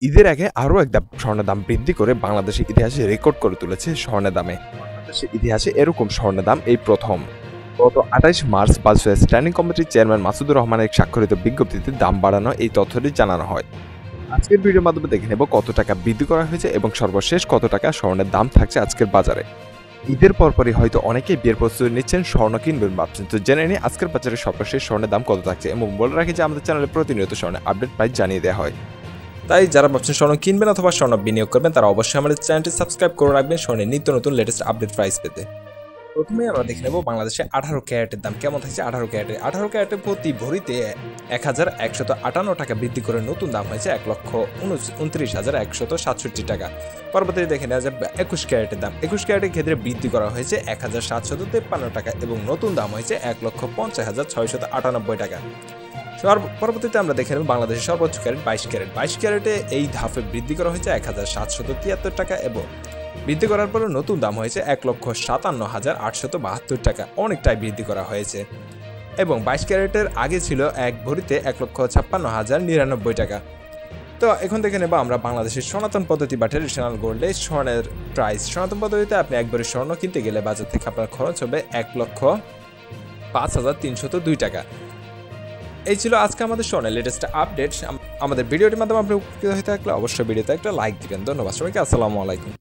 ঈদের আগে আরও এক ধাপ স্বর্ণের দাম বৃদ্ধি করে বাংলাদেশের ইতিহাসে রেকর্ড করে তুলেছে স্বর্ণের দামে। বাংলাদেশের ইতিহাসে এরকম স্বর্ণের দাম এই প্রথম। গত 28 মার্চ বাজেট স্ট্যান্ডিং কমিটির চেয়ারম্যান মাসুদুর রহমানের স্বাক্ষরিত বিজ্ঞপ্তিতে দাম বাড়ানো এই তথ্যটি জানানো হয়। আজকের ভিডিওর মাধ্যমে দেখে নেব কত টাকা বৃদ্ধি করা হয়েছে এবং সর্বশেষ কত টাকা স্বর্ণের দাম থাকছে আজকের বাজারে। ঈদের পরপরই হয়তো অনেকেই বিয়ের প্রস্তুতি নিচ্ছেন, স্বর্ণ কিনবেন ভাবছেন, তো জেনে নিয়ে আজকের বাজারে সর্বশেষ স্বর্ণের দাম কত থাকছে এবং বলে রাখি যে আমাদের চ্যানেলে প্রতিনিয়ত স্বর্ণের আপডেট প্রাইস জানিয়ে দেওয়া হয়। তাই যারা ভাবছেন স্বর্ণ কিনবেন অথবা স্বর্ণ বিনিয়োগ করবেন তারা অবশ্যই আমাদের চ্যানেলটি সাবস্ক্রাইব করে রাখবেন স্বর্ণের নিত্য নতুন লেটেস্ট আপডেট প্রাইস পেতে। প্রথমে আমরা দেখে নেব বাংলাদেশে 18 ক্যারেটের দাম কেমন থাকছে। 18 ক্যারেটের প্রতি ভরিতে 1158 টাকা বৃদ্ধি করে নতুন দাম হয়েছে 1,29,167 টাকা। পরবর্তীতে দেখে নেওয়া যায় 21 ক্যারেটের দাম। 21 ক্যারেটের ক্ষেত্রে বৃদ্ধি করা হয়েছে 1753 টাকা এবং নতুন দাম হয়েছে 1,50,698 টাকা। পরবর্তীতে আমরা দেখে নেব বাংলাদেশের সর্বোচ্চ ক্যারেট 22 ক্যারেটে এই ধাপে বৃদ্ধি করা হয়েছে 1773 টাকা এবং বৃদ্ধি করার পরে নতুন দাম হয়েছে 1,57,872 টাকা। অনেকটাই বৃদ্ধি করা হয়েছে এবং 22 ক্যারেটের আগে ছিল এক ভরিতে 1,56,099 টাকা। তো এখন দেখে নেব আমরা বাংলাদেশের সনাতন পদ্ধতি বা ট্রেডিশনাল গোল্ডে স্বর্ণের প্রাইস। সনাতন পদ্ধতিতে আপনি একবারে স্বর্ণ কিনতে গেলে বাজার থেকে আপনার খরচ হবে 1,05,302 টাকা। এই ছিল আজকে আমাদের স্বর্ণের লেটেস্ট আপডেট। আমাদের ভিডিওটির মাধ্যমে আপনি উপকৃত হয়ে থাকলে অবশ্যই ভিডিওতে একটা লাইক দিবেন। ধন্যবাদ সবাইকে, আসসালামু আলাইকুম।